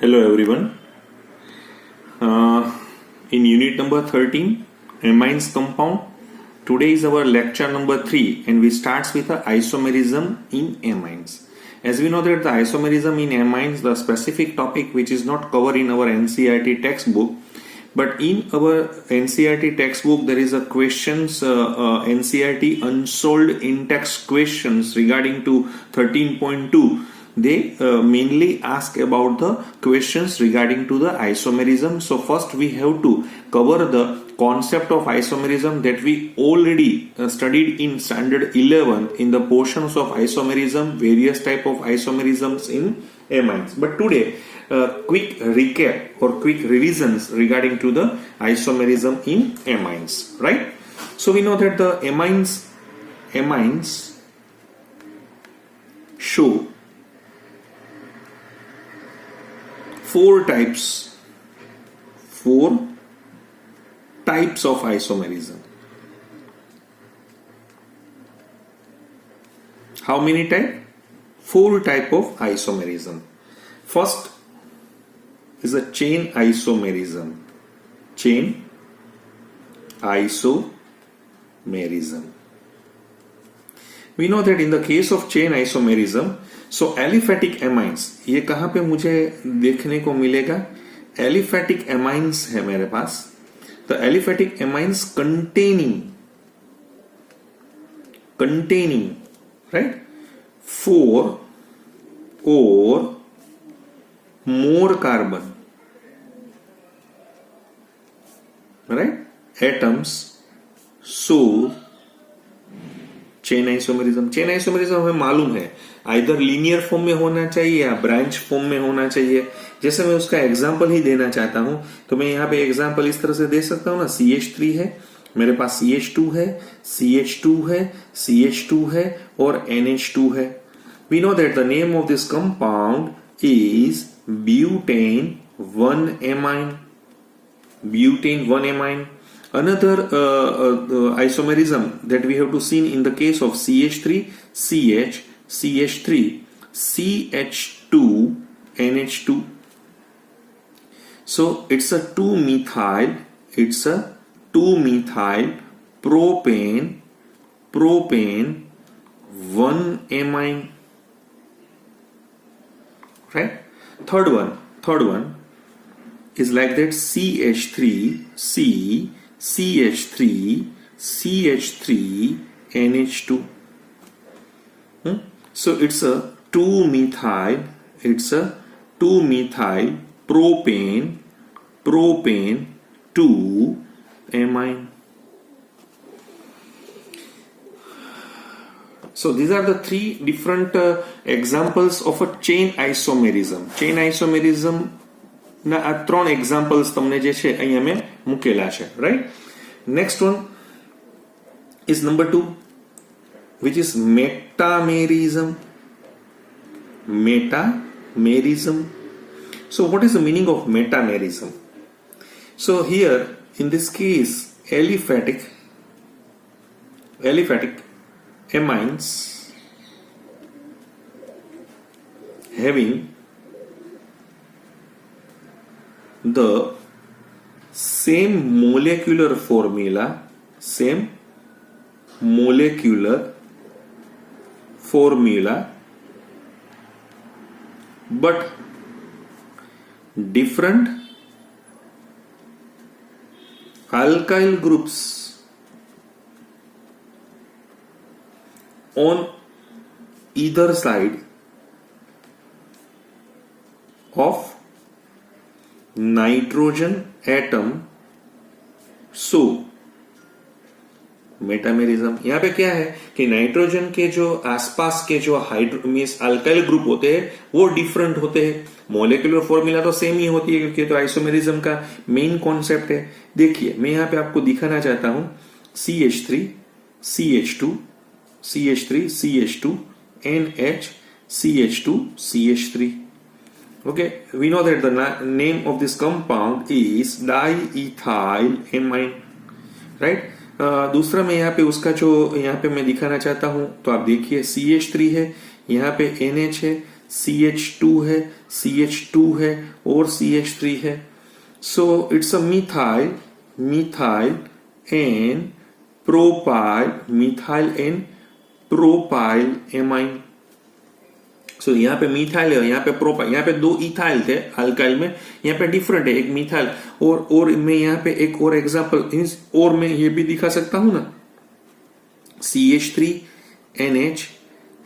Hello everyone. In unit number 13, amines compound. Today is our lecture number 3 and we start with the isomerism in amines. As we know that the isomerism in amines, the specific topic which is not covered in our NCERT textbook, but in our NCERT textbook there is a questions, NCERT unsolved in-text questions regarding to 13.2. They mainly ask about the questions regarding to the isomerism. So first we have to cover the concept of isomerism that we already studied in standard 11 in the portions of isomerism, various type of isomerisms in amines. But today quick recap or quick revisions regarding to the isomerism in amines, right? So we know that the amines show four types of isomerism. How many type? Four type of isomerism. First is a chain isomerism. Chain isomerism. We know that in the case of chain isomerism, so aliphatic amines, ये कहां पे मुझे देखने को मिलेगा? Aliphatic amines है मेरे पास. तो aliphatic amines containing right 4 or more carbon, right, atoms. So chain isomerism हमें मालूम है आइदर लीनियर फॉर्म में होना चाहिए या ब्रांच फॉर्म में होना चाहिए. जैसे मैं उसका एग्जांपल ही देना चाहता हूं तो मैं यहाँ पे एग्जांपल इस तरह से दे सकता हूं ना. CH3 है मेरे पास, CH2 है, CH2 है, CH2 है और NH2 है. We know that the name of this compound is butane 1-amine. Another isomerism that we have to see in the case of CH3, CH3, CH2, NH2. So it's a 2-methyl propane 1-amine, right? Third one is like that CH3, NH2. So it's a 2-methyl propane 2-amine. So these are the three different examples of a chain isomerism. Chain isomerism ના આ ત્રણ examples તમને જે છે અહીંયા મેં મૂકેલા છે, right? Next one is number 2 which is metamerism. So what is the meaning of metamerism? So here in this case aliphatic amines having the same molecular formula but different alkyl groups on either side of nitrogen atom. So metamerism यहाँ पे क्या है कि nitrogen के जो आसपास के जो मींस अल्काइल ग्रुप होते हैं वो डिफरेंट होते हैं. मोलेकुलर फॉर्मूला तो सेम ही होती है क्योंकि तो आइसोमेरिज्म का मेन कॉन्सेप्ट है. देखिए मैं यहाँ पे आपको दिखाना चाहता हूं CH3, CH2, CH3, CH2, NH, CH2, CH3. Okay, we know that the name of this compound is diethylamine, right? दूसरा मैं यहाँ पे उसका जो यहाँ पे मैं दिखाना चाहता हूं तो आप देखिए CH3 है, यहाँ पे NH है, CH2 है, CH2 है और CH3 है. So it's a methyl, methyl and propyl amine. सो यहाँ पे मिथाइल है, यहाँ पे प्रोपाइल, यहाँ पे दो इथाइल थे अल्काइल में, यहाँ पे डिफरेंट है, एक मिथाइल. और मैं यहाँ पे एक और एग्जांपल और मैं ये भी दिखा सकता हूं ना, CH3 NH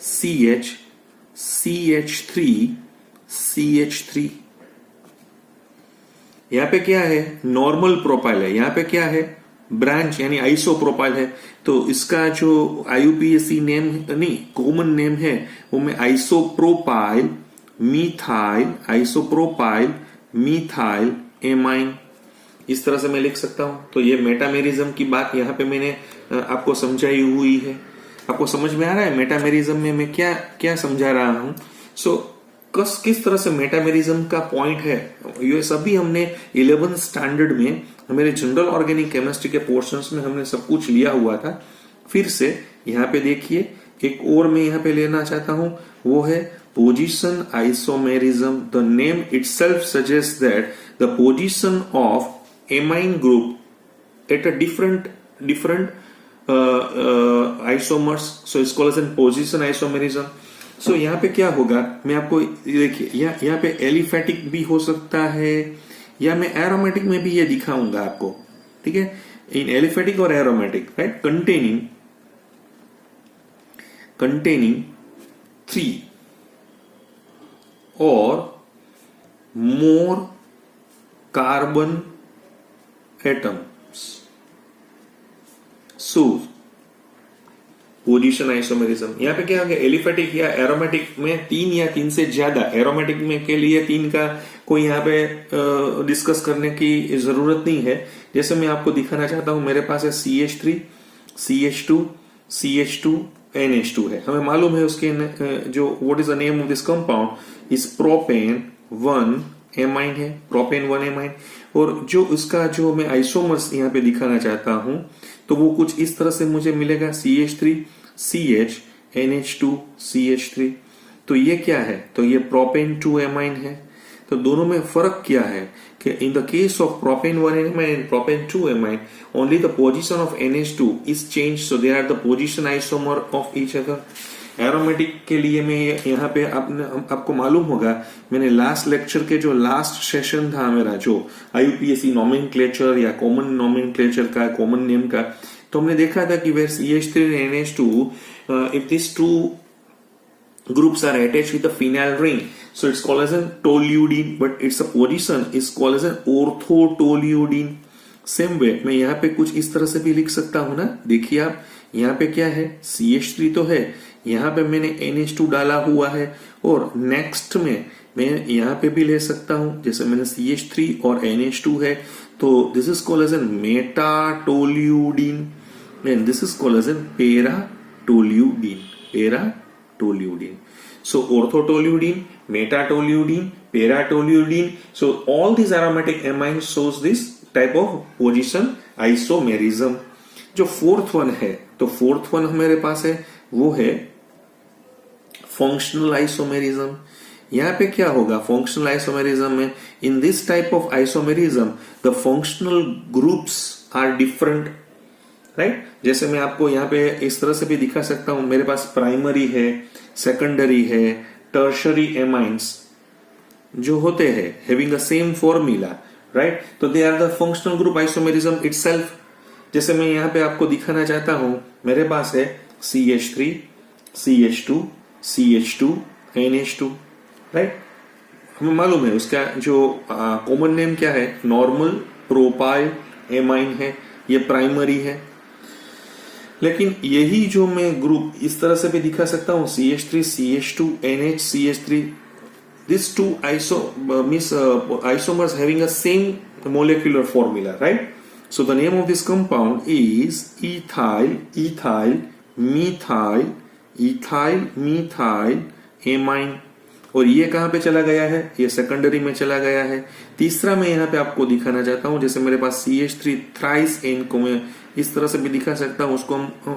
CH CH3 CH3. यहाँ पे क्या है, नॉर्मल प्रोपाइल है, यहाँ पे क्या है, ब्रांच यानी आइसोप्रोपाइल है. तो इसका जो IUPAC नेम नहीं, कॉमन नेम है वो मैं आइसोप्रोपाइल मिथाइल एमाइन इस तरह से मैं लिख सकता हूं. तो ये मेटामेरिज्म की बात यहाँ पे मैंने आपको समझाई हुई है. आपको समझ में आ रहा है मेटामेरिज्म में मैं क्या क्या समझा रहा हूं. सो किस तरह से मेटामेरिज्म का पॉइंट है, ये सभी हमने 11th स्टैंडर्ड में हमारे जनरल ऑर्गेनिक केमिस्ट्री के पोर्शंस में हमने सब कुछ लिया हुआ था. फिर से यहाँ पे देखिए, एक और मैं यहाँ पे लेना चाहता हूं, वो है position isomerism. The name itself suggest that the position of amine group at a different isomers, so it's called as position isomerism. So यहाँ पे क्या होगा, मैं आपको देखिए यहाँ पे एलिफेटिक भी हो सकता है या मैं एरोमेटिक में भी ये दिखाऊंगा आपको. ठीक है, इन एलिफेटिक और aromatic, right, containing 3 or more carbon atoms. So position isomerism. यहाँ पे क्या हो गया, एलिफेटिक या एरोमेटिक में 3 या 3 से ज्यादा, एरोमेटिक में के लिए 3 का कोई यहाँ पे डिस्कस करने की जरूरत नहीं है. जैसे मैं आपको दिखाना चाहता हूं, मेरे पास है CH3 CH2 NH2 है. हमें मालूम है उसके जो what is the name of this compound is propane 1 amine है, प्रोपेन 1 एमाइन. और जो उसका जो मैं आइसोमर्स यहाँ पे दिखाना चाहता हूं, तो वो कुछ इस तरह से मुझे मिलेगा, CH3 CH NH2 CH3. तो ये क्या है, तो ये प्रोपेन 2 एमाइन है. तो दोनों में फर्क क्या है कि in the case of propane 1 amine and propane 2 amine only the position of NH2 is change, so they are the position isomer of each other. Aromatic के लिए मैं यहाँ पे आपको मालूम होगा, मैंने लास्ट लेक्चर के जो लास्ट सेशन था मेरा, जो IUPAC नोमेनक्लेचर या कॉमन नोमेनक्लेचर का, कॉमन नेम का, तो हमने देखा था कि where CH3 and NH2 if these two groups are attached with a phenyl ring, so it's called as an toluidine, but its a position is called as an orthotoluidine. Same way मैं यहाँ पे कुछ इस तरह से भी लिख सकता हूं ना. देखिए आप, यहाँ पे क्या है, CH3 तो है, यहाँ पे मैंने NH2 डाला हुआ है, और नेक्स्ट में मैं यहाँ पे भी ले सकता हूं, जैसे मैंने CH3 और NH2 है, तो this is called as N metatoluidine and this is called as N paratoluidine. So orthotoluidine, metatoluidine, paratoluidine. So all these aromatic amines shows this type of position isomerism. जो फोर्थ वन है, तो fourth one हमारे पास है वो है functional isomerism. यहाँ पे क्या होगा फंक्शनल आइसोमेरिज्म में, in this type of isomerism the functional groups are different, right. जैसे मैं आपको यहाँ पे इस तरह से भी दिखा सकता हूं, मेरे पास प्राइमरी है, सेकेंडरी है, टर्शरी एमाइंस जो होते हैं having the same formula, right. तो they are the functional group isomerism itself. जैसे मैं यहाँ पे आपको दिखाना चाहता हूं, मेरे पास है CH3 CH2 CH2 NH2, right. हमें मालूम है उसका जो कॉमन नेम क्या है, नॉर्मल प्रोपाइल एमाइन है, ये प्राइमरी है. लेकिन यही जो मैं ग्रुप इस तरह से भी दिखा सकता हूं, CH3 CH2 NH CH3, these two isomers having a same molecular formula, right. So the name of this compound is ethyl methyl amine. और ये कहां पे चला गया है, ये सेकेंडरी में चला गया है. तीसरा मैं यहाँ पे आपको दिखाना चाहता हूं, जैसे मेरे पास CH3 थ्राइस एन को मैं इस तरह से भी दिखा सकता हूं, उसको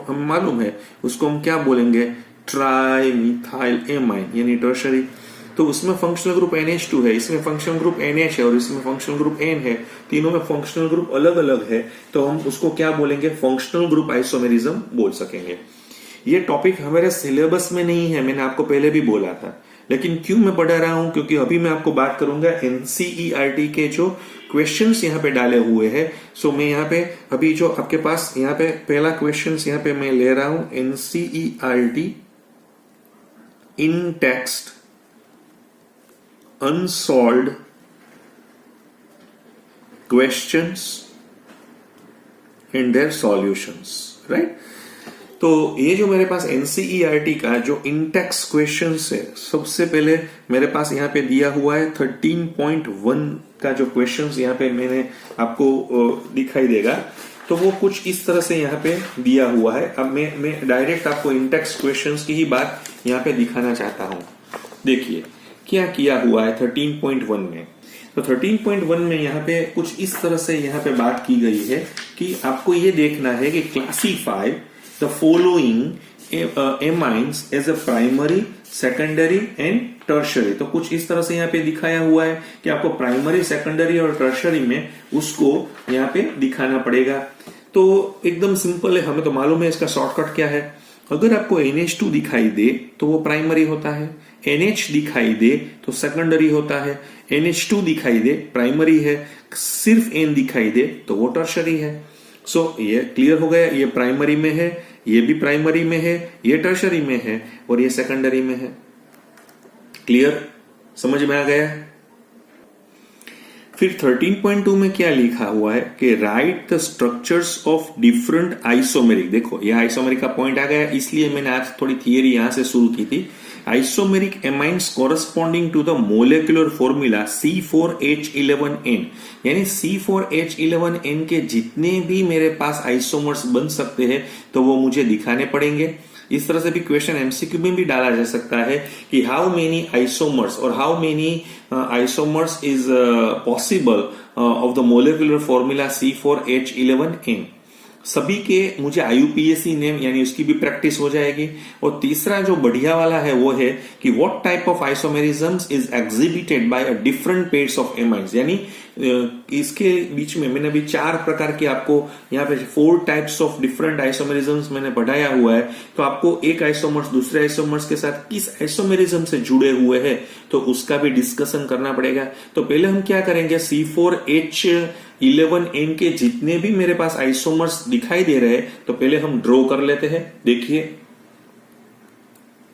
हम मालूम है उसको हम क्या बोलेंगे, ट्राई मिथाइल एमाइन यानी टर्शरी. तो उसमें फंक्शनल ग्रुप NH2 है, इसमें फंक्शनल ग्रुप NH है और इसमें फंक्शनल ग्रुप N है, तीनों में फंक्शनल ग्रुप अलग अलग है, तो हम उसको क्या बोलेंगे, फंक्शनल ग्रुप आइसोमेरिज्म बोल सकेंगे। ये टॉपिक हमारे सिलेबस में नहीं है, मैंने आपको पहले भी बोला था, लेकिन क्यों मैं पढ़ा रहा हूं, क्योंकि अभी मैं आपको बात करूंगा NCERT के जो क्वेश्चंस यहाँ पे डाले हुए हैं। सो मैं यहाँ पे अभी जो आपके पास यहाँ पे पहला क्वेश्चंस यहाँ पे मैं ले रहा हूं, NCERT in text unsolved questions and their solutions, right. तो ये जो मेरे पास NCERT का जो इंटेक्स क्वेश्चंस है, सबसे पहले मेरे पास यहाँ पे दिया हुआ है 13.1 का जो क्वेश्चंस यहाँ पे मैंने आपको दिखाई देगा, तो वो कुछ इस तरह से यहाँ पे दिया हुआ है। अब मैं डायरेक्ट आपको इंटेक्स क्वेश्चंस की ही बात यहाँ पे दिखाना चाहता हूँ। देखिए क्या किया हुआ है 13.1 में। तो 13.1 में यहाँ पे कुछ इस तरह से यहाँ पे बात की गई है कि आपको ये देखना है कि classify the following amines as a primary, secondary and tertiary. तो कुछ इस तरह से यहाँ पे दिखाया हुआ है कि आपको प्राइमरी, सेकेंडरी और टर्शरी में उसको यहाँ पे दिखाना पड़ेगा। तो एकदम सिंपल है, हमें तो मालूम है इसका शॉर्टकट क्या है। अगर आपको NH2 दिखाई दे तो वो प्राइमरी होता है, NH दिखाई दे तो सेकेंडरी होता है, NH2 दिखाई दे प्राइमरी है, सिर्फ N दिखाई दे तो वो टर्शरी है। सो ये क्लियर हो गया, ये प्राइमरी में है, ये भी प्राइमरी में है, ये टर्शरी में है और ये सेकेंडरी में है। क्लियर, समझ में आ गया। फिर 13.2 में क्या लिखा हुआ है कि right the structures of different isomeric. देखो ये आइसोमेरिक का पॉइंट आ गया, इसलिए मैंने आज थोड़ी थियरी यहां से शुरू की थी। Isomeric amines corresponding to the molecular formula C4H11N, यानी C4H11N के जितने भी मेरे पास आइसोमर्स बन सकते हैं तो वो मुझे दिखाने पड़ेंगे। इस तरह से भी क्वेश्चन MCQ में भी डाला जा सकता है कि हाउ मेनी आइसोमर्स और how many isomers is possible of the molecular formula C4H11N। सभी के मुझे IUPAC नेम यानी उसकी भी प्रैक्टिस हो जाएगी। और तीसरा जो बढ़िया वाला है वो है कि what type of isomerisms is exhibited by a different pairs of amines, यानी इसके बीच में मैंने अभी 4 प्रकार के आपको यहाँ पे 4 टाइप्स ऑफ डिफरेंट आइसोमेरिज्म्स मैंने बढ़ाया हुआ है। तो आपको एक आइसोमर्स दूसरे आइसोमर्स के साथ किस आइसोमेरिज्म से जुड़े हुए हैं तो उसका भी डिस्कशन करना पड़ेगा। तो पहले हम क्या करेंगे, C4H11N के जितने भी मेरे पास आइसोमर्स दिखाई दे रहे हैं तो पहले हम ड्रॉ कर लेते हैं। देखिए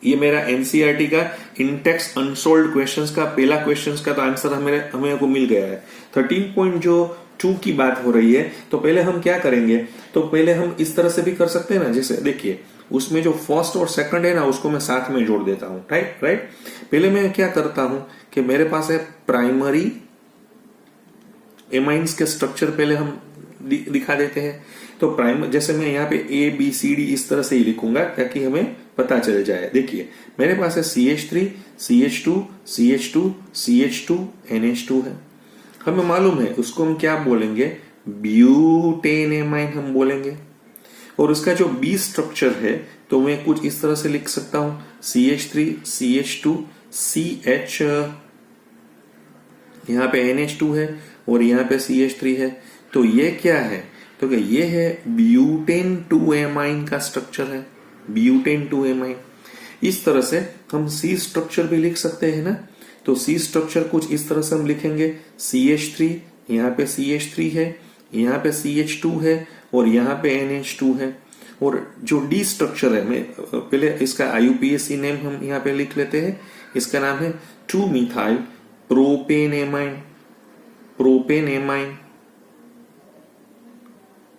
ये मेरा NCERT का इंटेक्स अनसोल्व्ड क्वेश्चंस का पहला क्वेश्चंस का तो आंसर हमें को मिल गया है। 13.2 की बात हो रही है, तो पहले हम क्या करेंगे, तो पहले हम इस तरह से भी कर सकते हैं ना, जैसे देखिए उसमें जो फर्स्ट और सेकंड है ना उसको मैं साथ में जोड़ देता हूं, राइट। पहले मैं क्या करता हूं कि मेरे पास है प्राइमरी एमाइन्स के स्ट्रक्चर पहले हम दिखा देते हैं। तो प्राइमरी जैसे मैं यहाँ पे ABCD इस तरह से ही लिखूंगा ताकि हमें पता चल जाए। देखिए मेरे पास है CH3, CH2, CH2, CH2, NH2 है। हमें मालूम है उसको हम क्या बोलेंगे, ब्यूटेन एमाइन हम बोलेंगे। और उसका जो B स्ट्रक्चर है तो मैं कुछ इस तरह से लिख सकता हूं, CH3, CH2, CH, यहाँ पे NH2 है और यहाँ पे CH3 है। तो ये क्या है, तो क्या ये है ब्यूटेन 2 एमाइन का स्ट्रक्चर है, ब्यूटेन 2 एमाइन। इस तरह से हम C स्ट्रक्चर भी लिख सकते हैं ना। तो C स्ट्रक्चर कुछ इस तरह से हम लिखेंगे, CH3, यहाँ पे CH3 है, यहाँ पे CH2 है और यहाँ पे NH2 है। और जो D स्ट्रक्चर है, मैं पहले इसका IUPAC नेम हम यहाँ पे लिख लेते हैं। इसका नाम है 2-methyl propane amine, propane amine.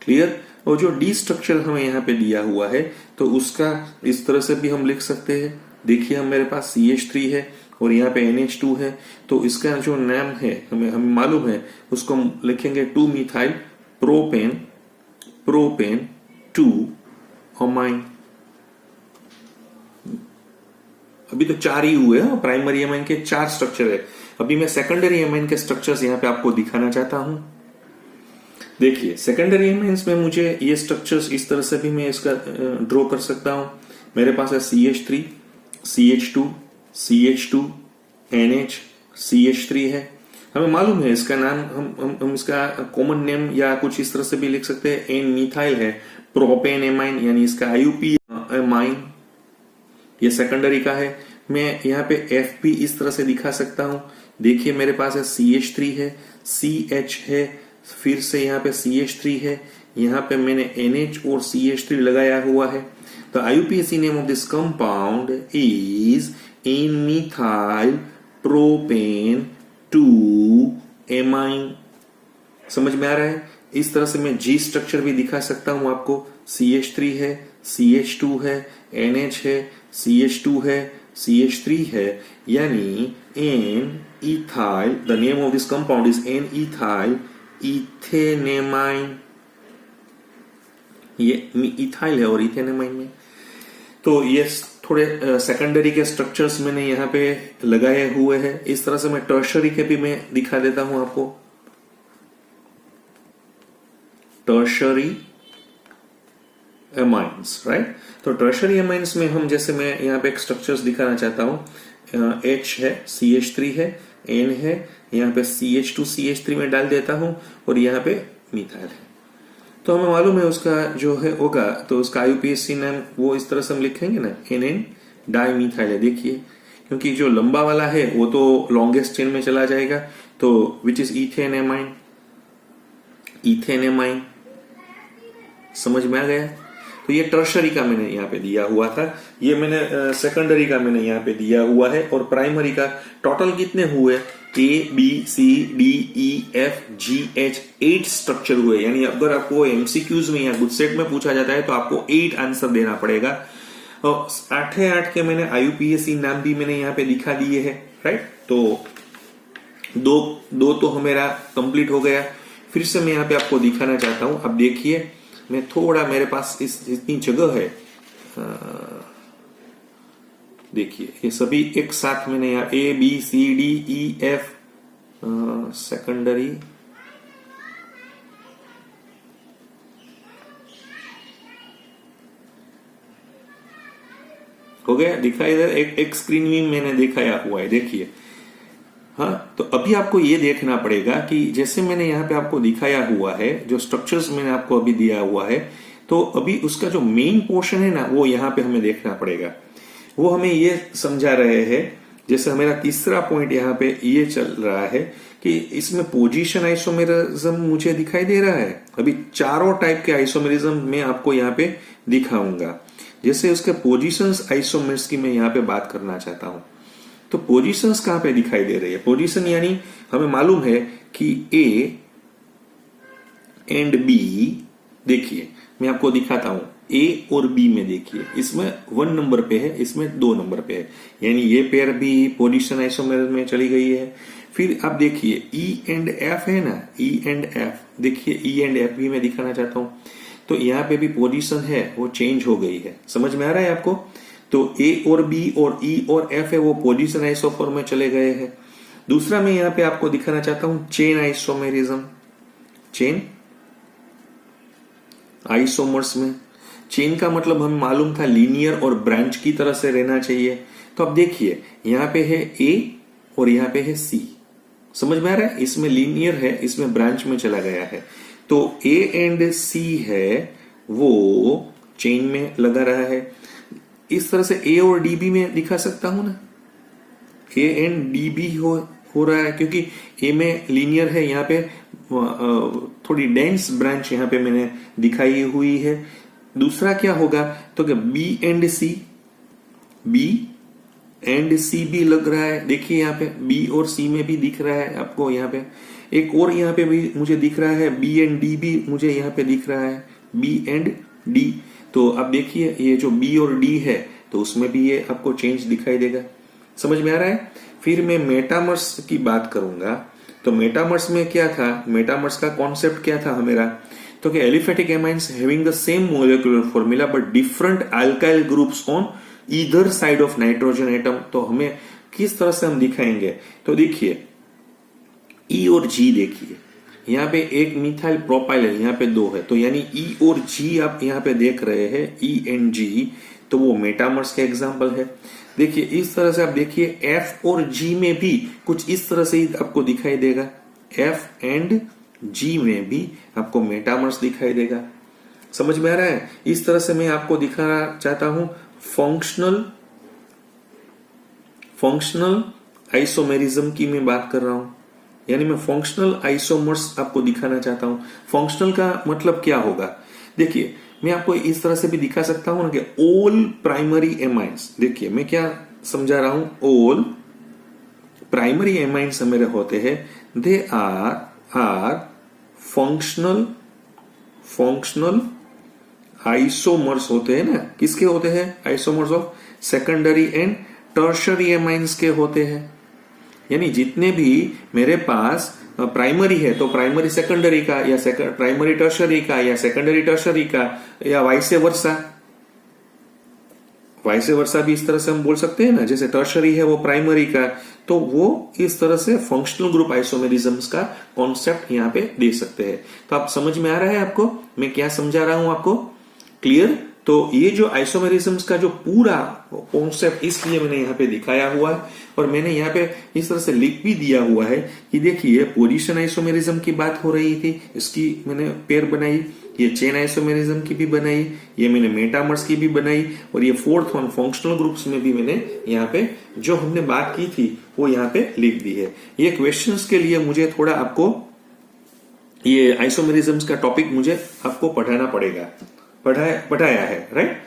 Clear. और जो डी स्ट्रक्चर हमें यहाँ पे दिया हुआ है तो उसका इस तरह से भी हम लिख सकते हैं। देखिए हम मेरे पास CH3 है और यहाँ पे NH2 है, तो इसका जो नाम है हमें मालूम है, उसको हम लिखेंगे 2-methyl प्रोपेन, प्रोपेन 2 अमाइन। अभी तो 4 ही हुए हैं, प्राइमरी एमाइन के 4 स्ट्रक्चर है। अभी मैं सेकेंडरी एमाइन के स्ट्रक्चर्स यहाँ पे आपको दिखाना चाहता हूं। देखिए सेकेंडरी एमाइन्स में मुझे ये स्ट्रक्चर्स इस तरह से भी मैं इसका ड्रॉ कर सकता हूं। मेरे पास है CH3, CH2, CH2, NHCH3 है। हमें मालूम है इसका नाम, हम इसका कॉमन नेम या कुछ इस तरह से भी लिख सकते हैं, एन मिथाइल है, प्रोपेन एमाइन, यानी इसका IUP एमाइन, ये सेकेंडरी का है। मैं यहाँ पे FP इस तरह से दिखा सकता हूं। देखिए मेरे पास है CH3 है, CH है, फिर से यहाँ पे CH3 है, यहाँ पे मैंने NH और CH3 लगाया हुआ है। The IUPAC name of this compound is N-methyl propane 2-amine। समझ में आ रहा है? इस तरह से मैं G स्ट्रक्चर भी दिखा सकता हूं आपको। CH3 है, CH2 है, NH है, CH2 है, CH3 है, यानी N-ethyl, the name of this compound is N-ethyl ethanamine। ये इथाइल है और इथेनामाइन में, तो ये थोड़े सेकेंडरी के स्ट्रक्चर्स मैंने यहाँ पे लगाए हुए हैं। इस तरह से मैं टर्शरी के भी मैं दिखा देता हूं आपको। Tertiary amines, right. तो टर्शरी एमाइंस में हम, जैसे मैं यहाँ पे एक स्ट्रक्चर्स दिखाना चाहता हूं, H है, CH3 है, N है, यहाँ पे CH2 CH3 में डाल देता हूं और यहाँ पे मिथाइल है। तो हमें मालूम है उसका जो है होगा, तो उसका IUPAC नाम वो इस तरह से हम लिखेंगे ना, NN डाइमिथाइल है। देखिए क्योंकि जो लंबा वाला है वो तो लॉन्गेस्ट चेन में चला जाएगा, तो विच इज इथेनेमाइन। इथेनेमाइन समझ में आ गया। तो ये टर्शरी का मैंने यहाँ पे दिया हुआ था, ये मैंने सेकेंडरी का मैंने यहाँ पे दिया हुआ है, और प्राइमरी का टोटल कितने हुए, ABCDEFGH 8 स्ट्रक्चर हुए। यानी अगर आपको MCQs में या गुडसेट में पूछा जाता है तो आपको 8 आंसर देना पड़ेगा। और 8 के मैंने IUPAC नाम भी मैंने यहाँ पे दिखा दिए है, राइट। तो दो तो मेरा कंप्लीट हो गया। फिर से मैं यहाँ पे आपको दिखाना चाहता हूं। अब देखिए मैं थोड़ा, मेरे पास इतनी जगह है, देखिए ये सभी एक साथ मैंने यहाँ ABCDEF सेकेंडरी, हो गया, दिखाई दे, एक स्क्रीन में मैंने दिखाया हुआ है, देखिए। हाँ, तो अभी आपको ये देखना पड़ेगा कि जैसे मैंने यहाँ पे आपको दिखाया हुआ है, जो स्ट्रक्चर्स मैंने आपको अभी दिया हुआ है, तो अभी उसका जो मेन पोर्शन है ना, वो यहाँ पे हमें देखना पड़ेगा। वो हमें ये समझा रहे हैं, जैसे मेरा तीसरा पॉइंट यहाँ पे ये चल रहा है कि इसमें पोजीशन आइसोमेरिज्म मुझे दिखाई दे रहा है। अभी चारों टाइप के आइसोमेरिज्म मैं आपको यहाँ पे दिखाऊंगा। जैसे उसके पोजीशंस आइसोमेर्स की मैं यहाँ पे बात करना चाहता हूं। तो पोजीशंस कहां पे दिखाई दे रही है? पोजीशन यानी हमें मालूम है कि A एंड B, देखिए मैं आपको दिखाता हूं, A और B में देखिए, इसमें 1 नंबर पे है, इसमें 2 नंबर पे है, यानी ये पेयर भी पोजीशन आइसोमेर में चली गई है। फिर आप देखिए E एंड F है ना, E एंड F, देखिए E एंड F भी मैं दिखाना चाहता हूं। तो यहाँ पे भी पोजीशन है वो चेंज हो गई है, समझ में आ रहा है आपको। तो A और B और E और F है वो पोजीशन आइसोफॉर्म में चले गए हैं। दूसरा मैं यहाँ पे आपको दिखाना चाहता हूं चेन आइसोमेरिज्म। चेन आइसोमर्स में, चेन का मतलब हमें मालूम था लीनियर और ब्रांच की तरह से रहना चाहिए। तो अब देखिए यहाँ पे है A और यहाँ पे है C, समझ में आ रहा है, इसमें लीनियर है, इसमें ब्रांच में चला गया है। तो A एंड C है वो चेन में लगा रहा है। इस तरह से A और D भी मैं दिखा सकता हूं ना, A एंड D भी हो रहा है, क्योंकि A में लीनियर है, यहाँ पे थोड़ी डेंस ब्रांच यहाँ पे मैंने दिखाई हुई है। दूसरा क्या होगा, तो क्या B and C, B and C भी लग रहा है, देखिए यहाँ पे B और C में भी दिख रहा है आपको। यहाँ पे एक और यहाँ पे भी मुझे दिख रहा है, B एंड D भी मुझे यहाँ पे दिख रहा है, B एंड D। तो अब देखिए ये जो B और D है तो उसमें भी ये आपको चेंज दिखाई देगा, समझ में आ रहा है। फिर मैं मेटामर्स की बात करूंगा। तो मेटामर्स में क्या था, मेटामर्स का कॉन्सेप्ट क्या था मेरा, तो कि aliphatic amines having the same molecular formula but different alkyl groups on either side of nitrogen atom. तो हमें किस तरह से हम दिखाएंगे, तो देखिए E और G, देखिए यहाँ पे एक मिथाइल प्रोपाइल है, यहाँ पे 2 है, तो यानी E और G आप यहाँ पे देख रहे हैं, E एंड G, तो वो मेटामर्स के एग्जाम्पल है। देखिए इस तरह से आप देखिए एफ और जी में भी कुछ इस तरह से ही आपको दिखाई देगा, एफ एंड जी में भी आपको मेटामर्स दिखाई देगा। समझ में आ रहा है? इस तरह से मैं आपको दिखाना चाहता हूं फंक्शनल आइसोमेरिज्म की मैं बात कर रहा हूं, यानी मैं फंक्शनल आइसोमर्स आपको दिखाना चाहता हूं। फंक्शनल का मतलब क्या होगा? देखिए मैं आपको इस तरह से भी दिखा सकता हूं ना कि ऑल प्राइमरी एमाइंस, देखिए मैं क्या समझा रहा हूं, ऑल प्राइमरी एमाइंस मेरे होते हैं, दे आर फंक्शनल आइसोमर्स होते हैं ना। किसके होते हैं? Isomers of secondary and tertiary amines के होते हैं। यानी जितने भी मेरे पास प्राइमरी है तो प्राइमरी सेकेंडरी का, या प्राइमरी टर्शरी का, या सेकेंडरी टर्शरी का, या वाइसे वर्सा भी इस तरह से हम बोल सकते हैं ना। जैसे टर्शरी है वो प्राइमरी का, तो वो इस तरह से फंक्शनल ग्रुप आइसोमेरिज्म्स का कॉन्सेप्ट यहाँ पे दे सकते हैं। तो आप समझ में आ रहा है आपको मैं क्या समझा रहा हूं आपको? क्लियर? तो ये जो आइसोमेरिज्म्स का जो पूरा कॉन्सेप्ट इसलिए मैंने यहाँ पे दिखाया हुआ है, और मैंने यहाँ पे इस तरह से लिख भी दिया हुआ है कि देखिए पोजीशन आइसोमेरिज्म की बात हो रही थी, इसकी मैंने पेयर बनाई, ये चेन आइसोमेरिज्म की भी बनाई, ये मैंने मेटामर्स की भी बनाई, और ये फोर्थ वन फंक्शनल ग्रुप्स में भी मैंने यहाँ पे जो हमने बात की थी वो यहाँ पे लिख दी है। ये क्वेश्चंस के लिए मुझे थोड़ा आपको ये आइसोमेरिज्म्स का टॉपिक मुझे आपको पढ़ाना पड़ेगा, पढ़ाया है, राइट?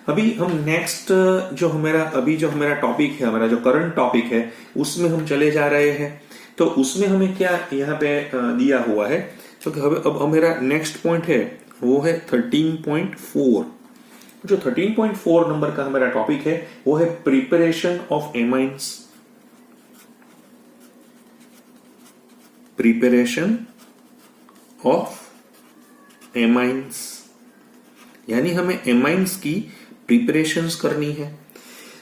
अभी हम नेक्स्ट जो हमारा टॉपिक है, हमारा जो करंट टॉपिक है, उसमें हम चले जा रहे हैं। तो उसमें हमें क्या यहाँ पे दिया हुआ है, तो अब हमारा नेक्स्ट पॉइंट है वो है 13.4। जो 13.4 नंबर का हमारा टॉपिक है वो है preparation of amines. Preparation of amines, यानी हमें एमाइंस की प्रिपरेशंस करनी है।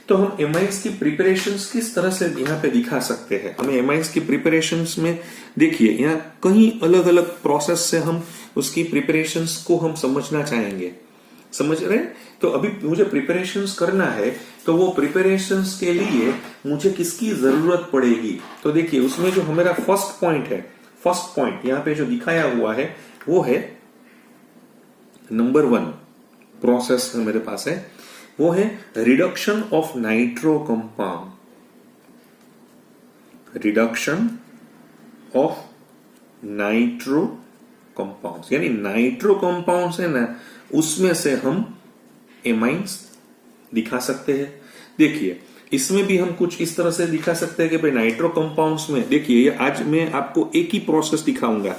तो हम एमाइंस की प्रिपरेशंस किस तरह से यहाँ पे दिखा सकते हैं? हमें एमाइंस की प्रिपरेशंस में देखिए यहाँ कई अलग अलग प्रोसेस से हम उसकी प्रिपरेशंस को हम समझना चाहेंगे। समझ रहे? तो अभी मुझे प्रिपरेशंस करना है, तो वो प्रिपरेशंस के लिए मुझे किसकी जरूरत पड़ेगी? तो देखिए उसमें जो हमारा फर्स्ट पॉइंट यहाँ पे जो दिखाया हुआ है वो है नंबर 1 प्रोसेस मेरे पास है, वो है reduction of nitro compound. Reduction of nitro compounds, यानी नाइट्रो कंपाउंड्स है ना, उसमें से हम एमाइंस दिखा सकते हैं। देखिए इसमें भी हम कुछ इस तरह से दिखा सकते हैं कि भाई नाइट्रो कंपाउंड्स में देखिए आज मैं आपको एक ही प्रोसेस दिखाऊंगा,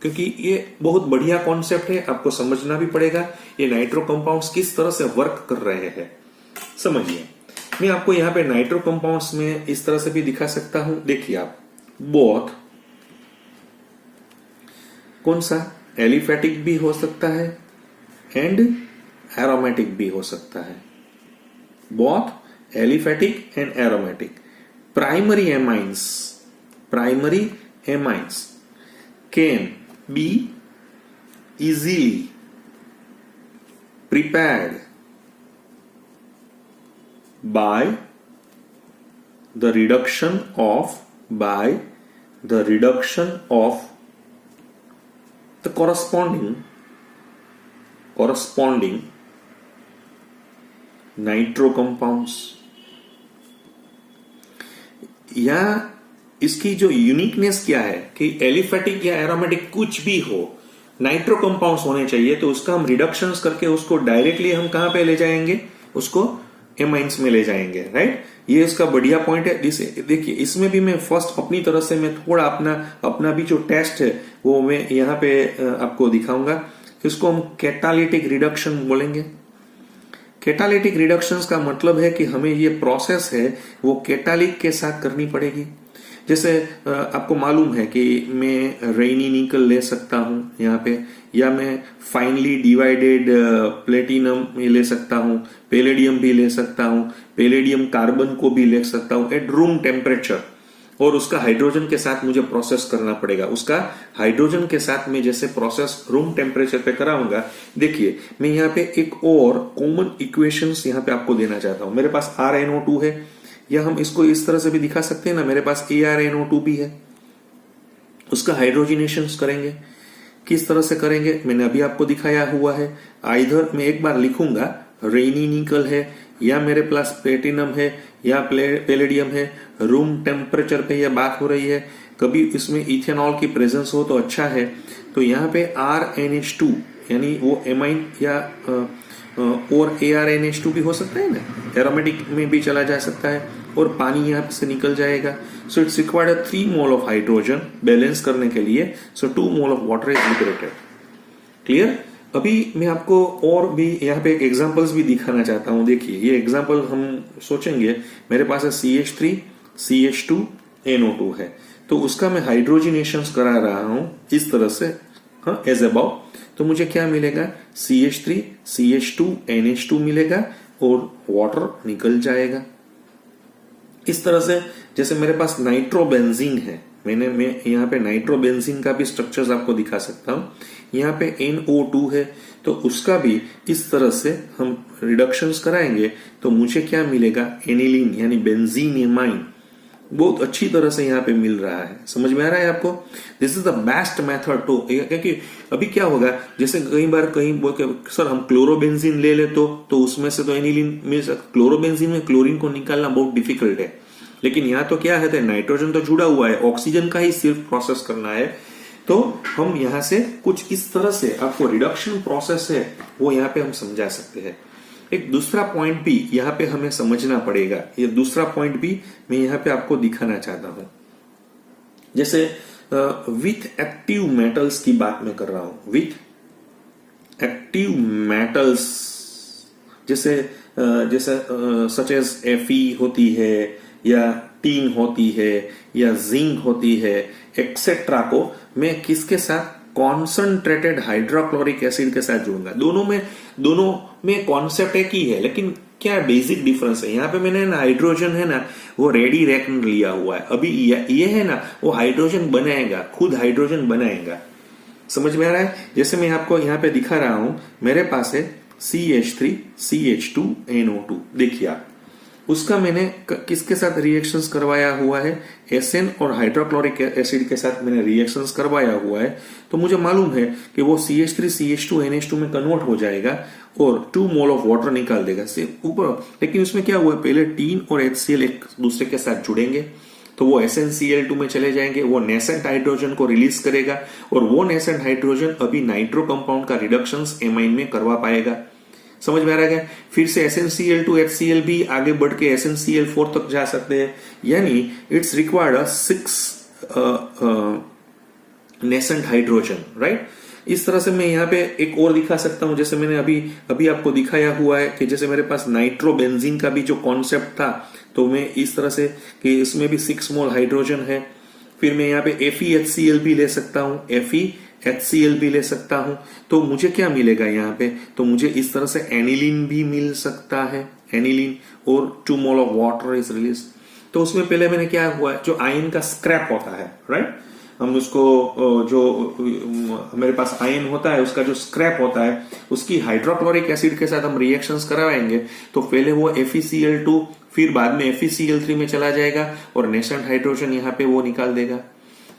क्योंकि ये बहुत बढ़िया कॉन्सेप्ट है, आपको समझना भी पड़ेगा ये नाइट्रो कंपाउंड्स किस तरह से वर्क कर रहे हैं। समझिए मैं आपको यहाँ पे नाइट्रो कंपाउंड्स में इस तरह से भी दिखा सकता हूं। देखिए आप बोथ, कौन सा, एलिफेटिक भी हो सकता है एंड एरोमेटिक भी हो सकता है। Both aliphatic and aromatic. Primary amines can be easily prepared by the reduction of the corresponding nitro compounds। या इसकी जो यूनिकनेस क्या है कि एलिफेटिक या एरोमेटिक कुछ भी हो, नाइट्रो कंपाउंड्स होने चाहिए, तो उसका हम रिडक्शंस करके उसको डायरेक्टली हम कहां पे ले जाएंगे, उसको एमाइंस में ले जाएंगे, राइट? ये इसका बढ़िया पॉइंट है। देखिए इसमें भी मैं फर्स्ट अपनी तरफ से मैं थोड़ा अपना भी जो टेस्ट है वो मैं यहाँ पे आपको दिखाऊंगा। इसको हम कैटालिटिक रिडक्शन बोलेंगे। कैटालिटिक रिडक्शंस का मतलब है कि हमें ये प्रोसेस है वो कैटालिक के साथ करनी पड़ेगी। जैसे आपको मालूम है कि मैं रेनी निकल ले सकता हूं यहाँ पे, या मैं फाइनली डिवाइडेड प्लेटिनम ले सकता हूं, पैलेडियम भी ले सकता हूं, पैलेडियम कार्बन को भी ले सकता हूं एट रूम टेम्परेचर। और उसका हाइड्रोजन के साथ मुझे प्रोसेस करना पड़ेगा। उसका हाइड्रोजन के साथ में जैसे प्रोसेस रूम टेम्परेचर पे कराऊंगा, देखिए मैं यहाँ पे एक और कॉमन इक्वेशंस यहाँ पे आपको देना चाहता हूं। मेरे पास RnO2 है, या हम इसको इस तरह से भी दिखा सकते हैं ना, मेरे पास ArNO2 भी है, उसका हाइड्रोजिनेशन करेंगे। किस तरह से करेंगे मैंने अभी आपको दिखाया हुआ है। आइधर मैं एक बार लिखूंगा रेनी निकल है, या मेरे पास प्लेटिनम है, या पैलेडियम है, रूम टेम्परेचर पे यह बात हो रही है। कभी इसमें इथेनॉल की प्रेजेंस हो तो अच्छा है। तो यहाँ पे RnH2 यानी वो एमाइन या और ArNH2 भी हो सकता है ना, एरोमेटिक में भी चला जा सकता है, और पानी यहाँ से निकल जाएगा। So it's required 3 mole of hydrogen balance करने के लिए। सो 2 mole of water is liberated. Clear. अभी मैं आपको और भी यहाँ पे एक एग्जांपल्स भी दिखाना चाहता हूँ। देखिए ये एग्जांपल हम सोचेंगे, मेरे पास है CH3 CH2 NO2 है, तो उसका मैं हाइड्रोजिनेशन करा रहा हूं इस तरह से, हाँ, एज अबाउ। तो मुझे क्या मिलेगा, CH3 CH2 NH2 मिलेगा और वाटर निकल जाएगा। इस तरह से जैसे मेरे पास नाइट्रोबेंजीन है, मैं यहाँ पे नाइट्रोबेंजीन का भी स्ट्रक्चर्स आपको दिखा सकता हूँ। यहाँ पे NO2 है, तो उसका भी इस तरह से हम रिडक्शंस कराएंगे तो मुझे क्या मिलेगा, एनिलीन यानी बेंजीन एमाइन बहुत अच्छी तरह से यहाँ पे मिल रहा है। समझ में आ रहा है आपको। This is the best method to, क्योंकि अभी क्या होगा, जैसे कई बार कहीं बोल के सर हम क्लोरोबेंजीन ले ले तो उसमें से तो एनिलीन मिल सकता। क्लोरोबेंजीन में क्लोरीन को निकालना बहुत डिफिकल्ट है, लेकिन यहाँ तो क्या है, नाइट्रोजन तो जुड़ा हुआ है, ऑक्सीजन का ही सिर्फ प्रोसेस करना है। तो हम यहाँ से कुछ इस तरह से आपको रिडक्शन प्रोसेस है वो यहाँ पे हम समझा सकते हैं। एक दूसरा पॉइंट भी यहाँ पे हमें समझना पड़ेगा, ये दूसरा पॉइंट भी मैं यहाँ पे आपको दिखाना चाहता हूं। जैसे विथ एक्टिव मेटल्स की बात मैं कर रहा हूं, विथ एक्टिव मेटल्स जैसे सच एज Fe होती है, या टीन होती है, या जिंक होती है, एक्सेट्रा को मैं किसके साथ, कॉन्संट्रेटेड हाइड्रोक्लोरिक एसिड के साथ जोड़ूंगा। दोनों में कॉन्सेप्ट एक ही है, लेकिन क्या बेसिक डिफरेंस है। यहाँ पे मैंने ना हाइड्रोजन है ना वो रेडी रेकन लिया हुआ है, अभी ये है ना वो हाइड्रोजन बनाएगा, खुद हाइड्रोजन बनाएगा। समझ में आ रहा है। जैसे मैं आपको यहाँ पे दिखा रहा हूं, मेरे पास है CH3 CH2 NO2। देखिए आप, उसका मैंने किसके साथ रिएक्शंस करवाया हुआ है, SN और हाइड्रोक्लोरिक एसिड के साथ मैंने रिएक्शंस करवाया हुआ है। तो मुझे मालूम है कि वो CH3 CH2 NH2 में कन्वर्ट हो जाएगा और 2 मोल ऑफ वाटर निकाल देगा सिर्फ ऊपर। लेकिन उसमें क्या हुआ, पहले टीन और HCl एक दूसरे के साथ जुड़ेंगे, तो वो SnCl2 में चले जाएंगे, वो नेसेंट हाइड्रोजन को रिलीज करेगा, और वो नेसेंट हाइड्रोजन अभी नाइट्रो कंपाउंड का रिडक्शंस एमाइन में करवा पाएगा। समझ में आ रहा है। फिर से SnCl2 HCl भी आगे बढ़ के SnCl4 तक जा सकते हैं, यानी it's required 6 nascent hydrogen, right. इस तरह से मैं यहाँ पे एक और दिखा सकता हूं, जैसे मैंने अभी आपको दिखाया हुआ है कि जैसे मेरे पास नाइट्रोबेंजीन का भी जो कॉन्सेप्ट था, तो मैं इस तरह से कि इसमें भी 6 मोल हाइड्रोजन है। फिर मैं यहाँ पे FeHCl भी ले सकता हूँ, FeHCl भी ले सकता हूं। तो मुझे क्या मिलेगा यहाँ पे, तो मुझे इस तरह से एनिलीन भी मिल सकता है, एनिलीन, और 2 mole of water is release. तो उसमें पहले मैंने क्या हुआ, जो आयन का स्क्रैप होता है, राइट, हम उसको जो मेरे पास आयन होता है उसका जो स्क्रैप होता है उसकी हाइड्रोक्लोरिक एसिड के साथ हम रिएक्शंस करवाएंगे, तो पहले वो FeCl2 फिर बाद में FeCl3 में चला जाएगा और नेसेंट हाइड्रोजन यहाँ पे वो निकाल देगा।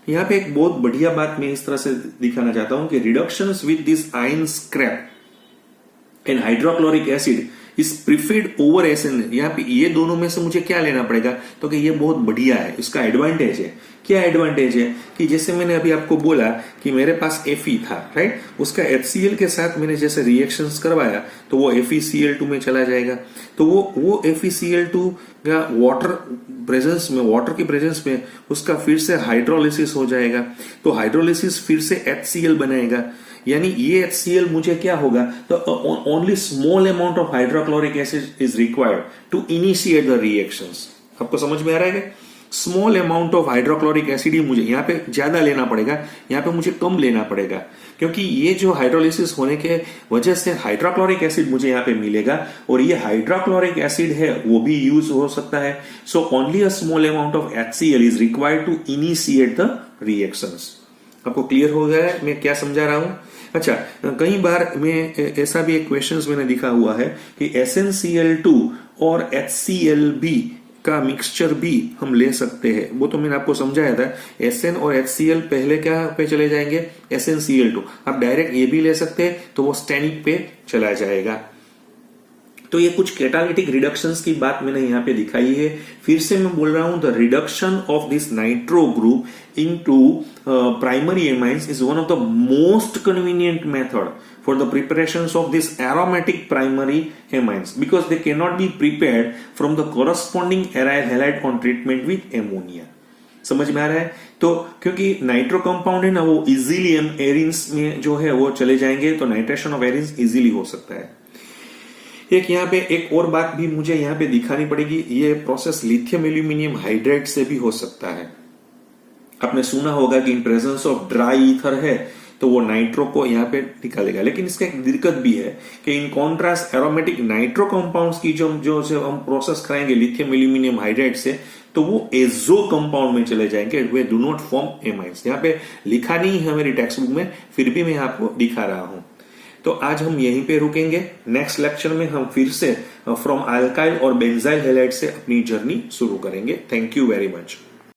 यहाँ पे एक बहुत बढ़िया बात मैं इस तरह से दिखाना चाहता हूं कि reductions with this ion scrap and hydrochloric acid is preferred over SN। यहाँ पे ये दोनों में से मुझे क्या लेना पड़ेगा, तो कि ये बहुत बढ़िया है, इसका एडवांटेज है। क्या एडवांटेज है कि जैसे मैंने अभी आपको बोला कि मेरे पास Fe था, राइट, उसका HCl के साथ मैंने जैसे रिएक्शंस करवाया तो वो FeCl2 में चला जाएगा। तो वो FeCl2 का वाटर प्रेजेंस में, वाटर की प्रेजेंस में उसका फिर से हाइड्रोलिसिस हो जाएगा, तो हाइड्रोलिसिस फिर से HCl बनाएगा, यानी ये HCl मुझे क्या होगा, तो only small amount of hydrochloric acid is required to initiate the reactions. आपको समझ में आ रहा है। Small amount of hydrochloric acid ही मुझे यहाँ पे ज्यादा लेना पड़ेगा, यहाँ पे मुझे कम लेना पड़ेगा, क्योंकि ये जो हाइड्रोलिसिस होने के वजह से हाइड्रोक्लोरिक एसिड मुझे यहाँ पे मिलेगा और ये हाइड्रोक्लोरिक एसिड है वो भी यूज हो सकता है। So only a small amount of HCl is required to initiate the reactions. आपको क्लियर हो गया है मैं क्या समझा रहा हूं? अच्छा, कई बार में ऐसा भी एक क्वेश्चंस मैंने दिखा हुआ है कि SnCl2 और HClB का मिक्सचर भी हम ले सकते हैं। वो तो मैंने आपको समझाया था, Sn और HCl पहले क्या पे चले जाएंगे, SnCl2। आप डायरेक्ट ये भी ले सकते हैं तो वो स्टेनिक पे चला जाएगा। तो ये कुछ कैटालिटिक रिडक्शंस की बात मैंने यहाँ पे दिखाई है। फिर से मैं बोल रहा हूं, the reduction of this nitro group into primary amines is one of the most convenient method for the preparations of this aromatic primary amines because they cannot be prepared from the corresponding aryl halide on treatment with ammonia। समझ में आ रहा है? तो क्योंकि nitro compound है ना, वो इजीली एरिन्स में जो है वो चले जाएंगे, तो नाइट्रेशन ऑफ एरिन्स इजीली हो सकता है। एक यहाँ पे एक और बात भी मुझे यहाँ पे दिखानी पड़ेगी, ये प्रोसेस लिथियम एल्यूमिनियम हाइड्राइड से भी हो सकता है। आपने सुना होगा कि in presence of dry ether है तो वो नाइट्रो को यहाँ पे निकालेगा, लेकिन इसका एक दिक्कत भी है कि in contrast aromatic nitro compounds की जो हम प्रोसेस कराएंगे लिथियम एल्यूमिनियम हाइड्राइड से, तो वो एजो कंपाउंड में चले जाएंगे, वे डू नॉट फॉर्म एमाइन्स। यहाँ पे लिखा नहीं है मेरी टेक्स्ट बुक में, फिर भी मैं आपको दिखा रहा हूं। तो आज हम यहीं पे रुकेंगे। नेक्स्ट लेक्चर में हम फिर से फ्रॉम अल्काइल और बेंजाइल हैलाइड से अपनी जर्नी शुरू करेंगे। Thank you very much.